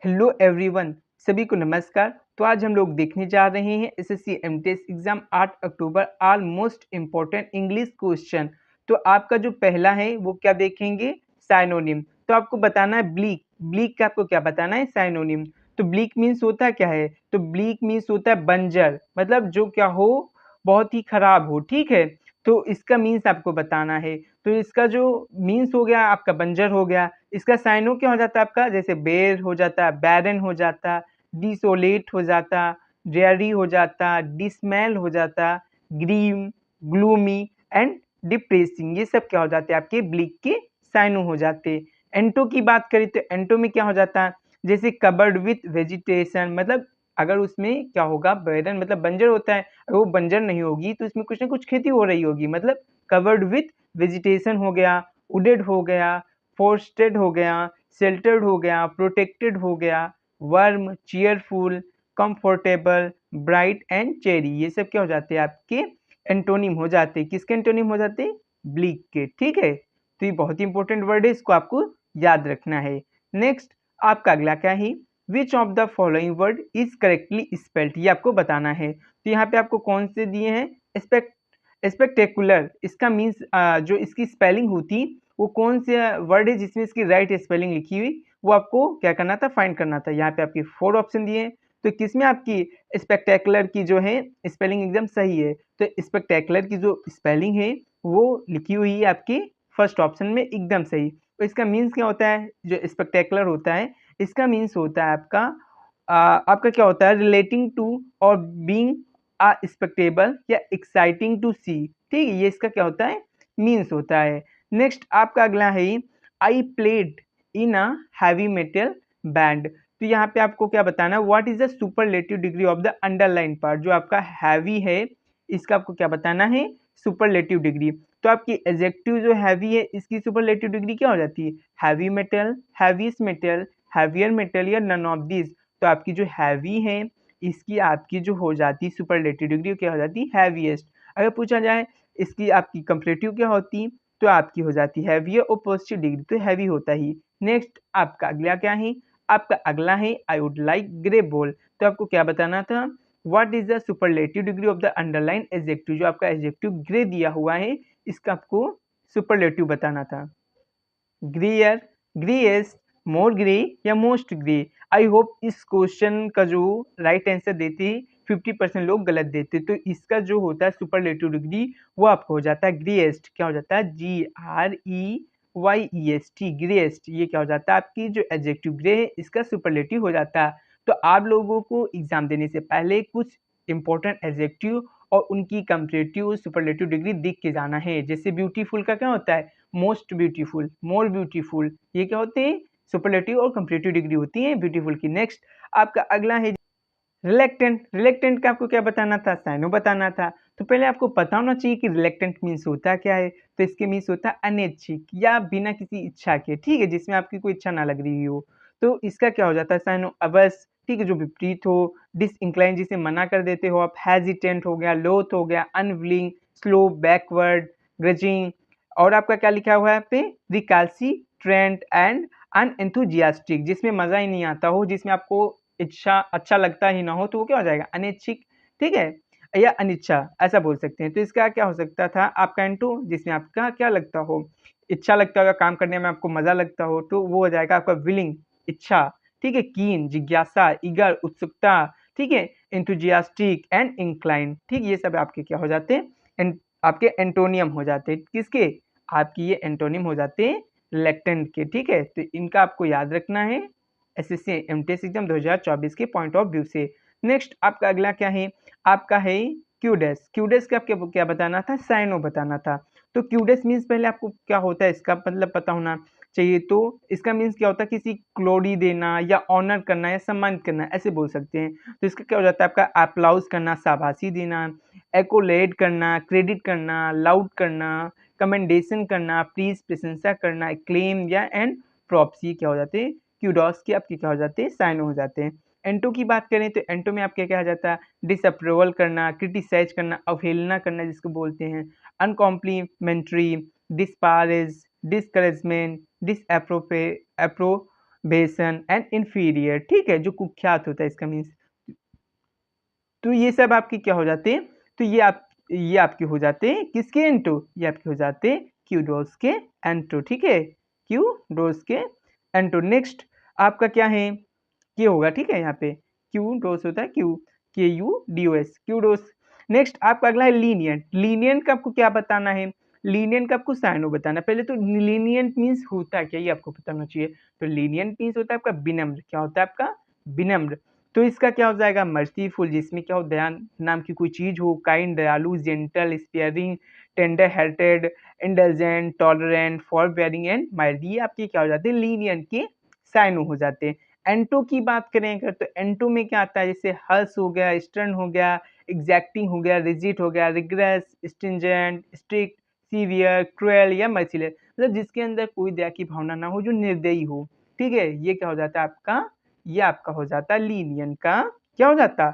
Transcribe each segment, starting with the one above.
Hello everyone, सभी को नमस्कार। तो आज हम लोग देखने जा रहे हैं SSC MTS exam 8 October all most important English question. तो आपका जो पहला है वो क्या देखेंगे, साइनोनिम। तो आपको बताना है ब्लीक। ब्लीक का आपको क्या बताना है, साइनोनिम। तो ब्लीक मीन्स होता क्या है, तो ब्लीक मीन्स होता है बंजर, मतलब जो क्या हो, बहुत ही खराब हो। ठीक है, तो इसका मीन्स आपको बताना है। तो इसका जो मीन्स हो गया आपका बंजर हो गया। इसका साइनो क्या हो जाता है आपका, जैसे बेर हो जाता, बैरन हो जाता, डिसोलेट हो जाता, ड्रेयरी हो जाता, डिसमेल हो जाता, ग्रीम, ग्लूमी एंड डिप्रेसिंग। ये सब क्या हो जाते हैं आपके ब्लिक के साइनो हो जाते। एंटो की बात करें तो एंटो में क्या हो जाता है, जैसे कवर्ड विथ वेजिटेशन, मतलब अगर उसमें क्या होगा, बैरन मतलब बंजर होता है, अगर वो बंजर नहीं होगी तो इसमें कुछ ना कुछ खेती हो रही होगी, मतलब कवर्ड विथ वेजिटेशन हो गया, वुडेड हो गया, फोरेस्टेड हो गया, शेल्टर्ड हो गया, प्रोटेक्टेड हो गया, worm, cheerful, comfortable, bright and cherry. ये सब क्या हो जाते हैं आपके एंटोनिम हो जाते हैं। किसके एंटोनिम हो जाते हैं, ब्लीक के। ठीक है, तो ये बहुत ही इंपॉर्टेंट वर्ड है, इसको आपको याद रखना है। नेक्स्ट आपका अगला क्या है, which of the following word is correctly spelled, ये आपको बताना है। तो यहाँ पे आपको कौन से दिए हैं, स्पेक्टेकुलर, इसका मीन्स जो इसकी स्पेलिंग होती वो कौन से वर्ड है जिसमें इसकी राइट स्पेलिंग लिखी हुई, वो आपको क्या करना था, फाइंड करना था। यहाँ पे आपके 4 ऑप्शन दिए हैं, तो किसमें आपकी स्पेक्टेकुलर की जो है स्पेलिंग एकदम सही है। तो स्पेक्टेकुलर की जो स्पेलिंग है वो लिखी हुई है आपके फर्स्ट ऑप्शन में, एकदम सही। तो इसका मीन्स क्या होता है, जो स्पेक्टेकुलर होता है इसका मीन्स होता है आपका आपका क्या होता है, रिलेटिंग टू और बीइंग स्पेक्टेबल या एक्साइटिंग टू सी। ठीक है, ये इसका क्या होता है, मीन्स होता है। नेक्स्ट आपका अगला है, I played in a heavy metal band. तो यहाँ पे आपको क्या बताना है, what is the superlative degree of the underline part, जो आपका हैवी है इसका आपको क्या बताना है, सुपरलेटिव डिग्री। तो आपकी एडजेक्टिव जो हैवी है इसकी सुपरलेटिव डिग्री क्या हो जाती है, heavy metal, heaviest metal, heavier metal या नन ऑफ दिस। तो आपकी जो हैवी है इसकी आपकी जो हो जाती है सुपरलेटिव डिग्री क्या हो जाती है, हैवीएस्ट। अगर पूछा जाए इसकी आपकी कंपलेटिव क्या होती, तो आपकी हो जाती है हैवी और पॉजिटिव डिग्री, तो हैवी होता ही। नेक्स्ट आपका अगला क्या है, आपका अगला है I would like grey ball. तो आपको क्या बताना था, what is the superlative degree of the underline adjective, जो आपका एडजेक्टिव ग्रे दिया हुआ है इसका आपको सुपरलेटिव बताना था। ग्रेयर, ग्रेएस्ट, मोर ग्रे या मोस्ट ग्रे। आई होप इस क्वेश्चन का जो राइट आंसर देते हैं 50% लोग गलत देते, तो इसका जो होता है सुपरलेटिव डिग्री वो आपको हो जाता है ग्रेएस्ट। क्या हो जाता है, GREYEST, ग्रेएस्ट। ये क्या हो जाता है, आपकी जो एडजेक्टिव ग्रे है इसका सुपरलेटिव हो जाता है। तो आप लोगों को एग्जाम देने से पहले कुछ इंपॉर्टेंट एडजेक्टिव और उनकी कंपैरेटिव सुपरलेटिव डिग्री देख के जाना है। जैसे ब्यूटीफुल का क्या होता है, मोस्ट ब्यूटीफुल, मोर ब्यूटीफुल, ये क्या होते हैं, सुपरलेटिव और कंपैरेटिव डिग्री होती है ब्यूटीफुल की। नेक्स्ट आपका अगला है रिलेक्टेंट। रिलेक्टेंट का आपको क्या बताना था, साइनो बताना था। तो पहले आपको पता होना चाहिए कि रिलेक्टेंट मीन्स होता क्या है। तो इसके मीन्स होता है अनैच्छिक या बिना किसी इच्छा के, ठीक है, जिसमें आपकी कोई इच्छा ना लग रही हो। तो इसका क्या हो जाता है, साइनो अवश्य, ठीक है, जो विपरीत हो, डिसइंक्लाइन जिसे मना कर देते हो आप, हेजिटेंट हो गया, लोथ हो गया, अनविलिंग, स्लो, बैकवर्ड, ग्रजिंग। और आपका क्या लिखा हुआ है यहाँ पे, रिकाल्सिट्रेंट एंड अनएंथुजियास्टिक, जिसमें मजा ही नहीं आता हो, जिसमें आपको इच्छा अच्छा लगता ही ना हो, तो वो क्या हो जाएगा, अनैच्छिक। ठीक है, या अनिच्छा ऐसा बोल सकते हैं। तो इसका क्या हो सकता था आपका एंटो, जिसमें आपका क्या लगता हो, इच्छा लगता हो या काम करने में आपको मजा लगता हो, तो वो हो जाएगा आपका विलिंग, इच्छा। ठीक है, कीन, जिज्ञासा, ईगर, उत्सुकता। ठीक है, एंथुजियास्टिक एंड इंक्लाइन। ठीक, ये सब आपके क्या हो जाते हैं, आपके एंटोनियम हो जाते हैं। किसके, आपकी ये एंटोनियम हो जाते हैं लेक्टेंट के। ठीक है, तो इनका आपको याद रखना है एसएससी एमटीएस एग्जाम 2024 के पॉइंट ऑफ व्यू से। नेक्स्ट आपका अगला क्या है, आपका है क्यूडेस। क्यूडेस का आपको क्या बताना था, साइनो बताना था। तो क्यूडेस मीन्स पहले आपको क्या होता है इसका मतलब पता होना चाहिए। तो इसका मीन्स क्या होता है, किसी ग्लोरी देना या ऑनर करना या सम्मानित करना, ऐसे बोल सकते हैं। तो इसका क्या हो जाता है, आपका अप्लाउज करना, शाबाशी देना, एकोलेट करना, क्रेडिट करना, लाउड करना, कमेंडेशन करना, प्लीज प्रशंसा करना, क्लेम या एंड प्रॉप्स। ये क्या हो जाते हैं, क्यूडॉस के आपके क्या हो जाते हैं, साइनो हो जाते हैं। एंटो की बात करें तो एंटो में आपके क्या आ जाता है, डिसअप्रूवल करना, क्रिटिसाइज करना, अवहेलना करना जिसको बोलते हैं, अनकॉम्प्लीमेंट्री, डिस्पारेज, डिस्करेजमेंट, डिसअप्रोप्रिएट, बेसन एंड इन्फीरियर, ठीक है, जो कुख्यात होता है इसका मीन्स। तो ये सब आपके क्या हो जाते हैं, तो ये आपके हो जाते हैं किसके एंटो, ये आपके हो जाते हैं क्यूडोस के एंटो, ठीक है, क्यूडोस के एंटो। नेक्स्ट आपका क्या है, के होगा, ठीक है, यहाँ पे क्यूडोस होता है, KUDOS क्यूडोस। नेक्स्ट आपका अगला है लीनियंट। लीनियंट का आपको क्या बताना है, लीनियंट का आपको साइनो बताना है। पहले तो लीनियंट मीन्स होता क्या, ये आपको पता होना चाहिए। तो लीनियंट मीन्स होता है आपका विनम्र, क्या होता है आपका विनम्र। तो इसका क्या हो जाएगा मर्सीफुल, जिसमें क्या हो दयान नाम की कोई चीज हो, काइंड दयालु, gentle, sparing, tender hearted, indulgent, tolerant, forbearing and mild, ये आपके क्या हो जाते हैं लीनियंट के साइनो हो जाते हैं। एंटो की बात करें अगर, तो एंटो में क्या आता है, जैसे हर्ष हो गया, स्टर्न हो गया, एग्जैक्टिंग हो गया, रिजिड हो गया, regress, stringent, strict, severe, cruel या मर्सिलेस, मतलब जिसके अंदर कोई दया की भावना ना हो, जो निर्दयी हो, ठीक है, ये क्या हो जाता है आपका, ये आपका हो जाता है लीनियन का क्या हो जाता,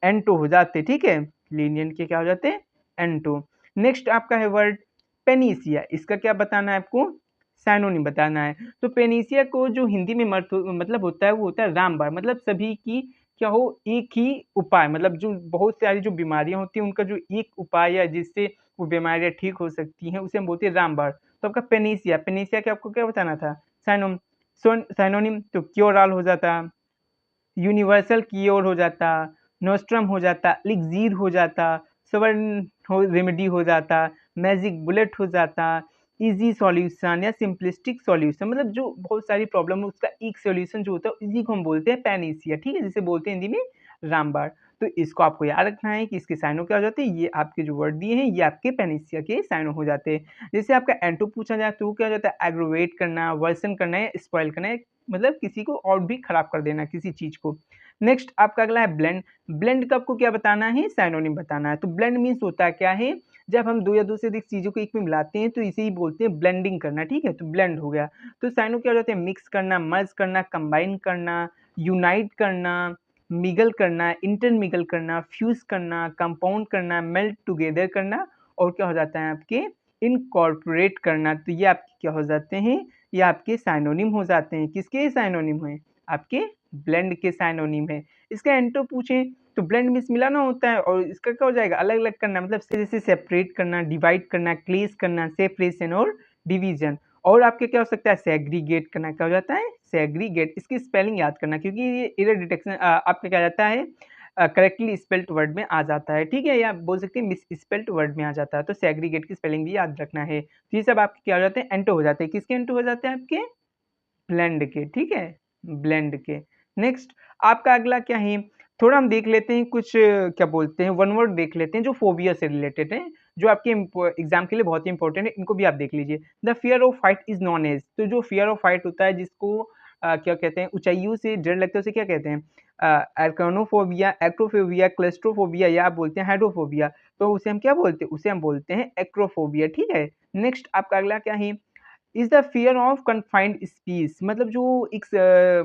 एंटो हो जाते, ठीक है, लीनियन के क्या हो जाते हैं एंटो। नेक्स्ट आपका है वर्ड पेनिसिया, इसका क्या बताना है आपको, साइनोनिम बताना है। तो पेनिसिया को जो हिंदी में मतलब होता है, वो होता है रामबाण, मतलब सभी की क्या हो एक ही उपाय, मतलब जो बहुत सारी जो बीमारियां होती हैं उनका जो एक उपाय है जिससे वो बीमारियां ठीक हो सकती हैं, उसे हम बोलते हैं रामबाण। तो आपका पेनिसिया, पेनिसिया के आपको क्या बताना था, साइनोम साइनोनिम, तो क्योराल हो जाता, यूनिवर्सल क्योर हो जाता, नोस्ट्रम हो जाता, एलिक्सीर हो जाता, सवर्न रेमेडी हो जाता, मैजिक बुलेट हो जाता, इजी सॉल्यूशन या सिंपलिस्टिक सॉल्यूशन, मतलब जो बहुत सारी प्रॉब्लम है उसका एक सॉल्यूशन जो होता है इसी को हम बोलते हैं पैनिसिया, ठीक है, जिसे बोलते हैं हिंदी में रामबाण। तो इसको आपको याद रखना है कि इसके साइनो क्या हो जाते हैं, ये आपके जो वर्ड दिए हैं ये आपके पेनिसिया के साइनो हो जाते हैं। जैसे आपका एंटो पूछा जाए तो क्या हो जाता है, एग्रोवेट करना, वर्सन करना है, स्पॉइल करना है, मतलब किसी को और भी खराब कर देना किसी चीज को। नेक्स्ट आपका अगला है ब्लेंड। ब्लेंड का आपको क्या बताना है, साइनोनिम बताना है। तो ब्लेंड मीन्स होता है क्या है, जब हम दो या दो से अधिक चीजों को एक में मिलाते हैं तो इसे ही बोलते हैं ब्लेंडिंग करना, ठीक है, तो ब्लेंड हो गया। तो साइनो क्या हो जाते हैं, मिक्स करना, मर्ज करना, कंबाइन करना, यूनाइट करना, मिगल करना, इंटरमिगल करना, फ्यूज करना, कंपाउंड करना, मेल्ट टुगेदर करना, और क्या हो जाता है आपके इनकॉर्पोरेट करना। तो ये आपके क्या हो जाते हैं, ये आपके साइनोनिम हो जाते हैं। किसके साइनोनिम है, आपके ब्लेंड के साइनोनिम है। इसका एंटो पूछें तो ब्लेंड मीन्स मिलाना होता है, और इसका क्या हो जाएगा अलग अलग करना, मतलब जैसे सेपरेट करना, डिवाइड करना, क्लेस करना, सेपरेशन और डिवीजन। और आपके क्या हो सकता है, सेग्रीगेट करना, क्या हो जाता है सेग्रीगेट। इसकी स्पेलिंग याद करना क्योंकि ये एरर डिटेक्शन आपका क्या जाता है करेक्टली स्पेल्ड वर्ड में आ जाता है, ठीक है, या बोल सकते हैं मिस स्पेल्ड वर्ड में आ जाता है। तो सेग्रीगेट की स्पेलिंग भी याद रखना है। तो ये सब आपके क्या हो जाते हैं एंटो हो जाते हैं। किसके एंटो हो जाते हैं आपके ब्लेंड के, ठीक है, ब्लेंड के। नेक्स्ट आपका अगला क्या है, थोड़ा हम देख लेते हैं कुछ क्या बोलते हैं वन वर्ड देख लेते हैं जो फोबिया से रिलेटेड है, जो आपके एग्जाम के लिए बहुत ही इंपॉर्टेंट है, इनको भी आप देख लीजिए। The fear of height is known as, तो जो फियर ऑफ हाइट होता है जिसको क्या कहते हैं, ऊंचाइयों से डर लगता है उसे क्या कहते हैं, एर्कानोफोबिया, एक्रोफोबिया, क्लेस्ट्रोफोबिया, या आप बोलते हैं हाइड्रोफोबिया। तो उसे हम क्या बोलते हैं, उसे हम बोलते हैं एक्रोफोबिया, ठीक है। नेक्स्ट आपका अगला क्या है, is the fear of confined space, मतलब जो एक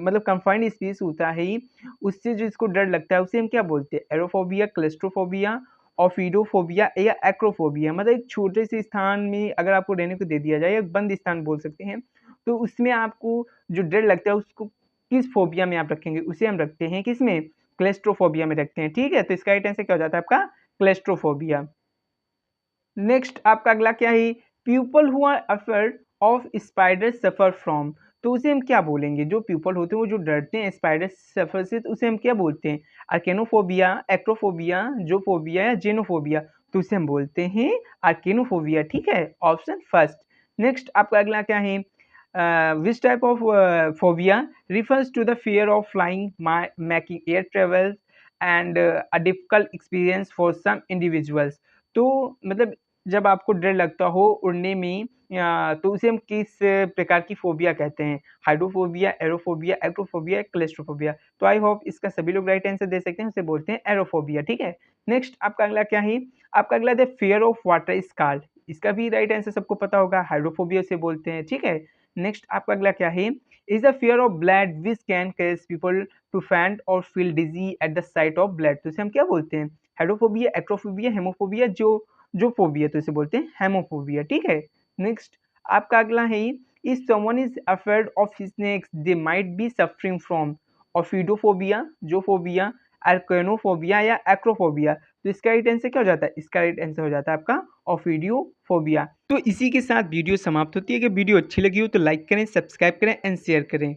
मतलब कन्फाइंड स्पीस होता है उससे जिसको डर लगता है उसे हम क्या बोलते हैं, एरोफोबिया, क्लेस्ट्रोफोबिया, ऑफिडोफोबिया या एक्रोफोबिया। मतलब एक छोटे से स्थान में अगर आपको रहने को दे दिया जाए, एक बंद स्थान बोल सकते हैं, तो उसमें आपको जो डर लगता है उसको किस फोबिया में आप रखेंगे, उसे हम रखते हैं किसमें, क्लेस्ट्रोफोबिया में रखते हैं, ठीक है। तो इसका राइट आंसर क्या हो जाता है आपका क्लेस्ट्रोफोबिया। नेक्स्ट आपका अगला क्या है, people who are afraid of spider suffer from, तो उसे हम क्या बोलेंगे, जो पीपल होते हैं वो जो डरते हैं स्पाइडर सफर से, तो उसे हम क्या बोलते हैं, आर्केनोफोबिया, एक्रोफोबिया, जोफोबिया या जेनोफोबिया। तो उसे हम बोलते हैं आर्केनोफोबिया, ठीक है, ऑप्शन फर्स्ट। नेक्स्ट आपका अगला क्या है, which type of phobia refers to the fear of flying, making air travel and a difficult experience for some individuals. तो मतलब जब आपको डर लगता हो उड़ने में तो उसे हम किस प्रकार की फोबिया कहते हैं, हाइड्रोफोबिया, एरोफोबिया, एक्रोफोबिया, क्लेस्ट्रोफोबिया। तो आई होप इसका सभी लोग राइट आंसर दे सकते हैं, उसे बोलते हैं एरोफोबिया, ठीक है। नेक्स्ट आपका अगला क्या है, आपका अगला है फियर ऑफ वाटर स्कार्ड, इसका भी राइट आंसर सबको पता होगा, हाइड्रोफोबिया से बोलते हैं, ठीक है। नेक्स्ट आपका अगला क्या है, is the fear of blood which can cause people to faint और feel dizzy at the sight of blood, तो इसे हम क्या बोलते हैं, हाइड्रोफोबिया, एक्रोफोबिया, हेमोफोबिया, जो फोबिया, तो इसे बोलते हैं हेमोफोबिया, ठीक है। नेक्स्ट आपका अगला है if someone is afraid of snakes they might be suffering from ophidiophobia, zoophobia, arachnophobia या एक्रोफोबिया। तो इसका राइट आंसर क्या हो जाता है? इसका राइट आंसर हो जाता है आपका ऑफिडियोफोबिया। तो इसी के साथ वीडियो समाप्त होती है। अगर वीडियो अच्छी लगी हो तो लाइक करें, सब्सक्राइब करें एंड शेयर करें।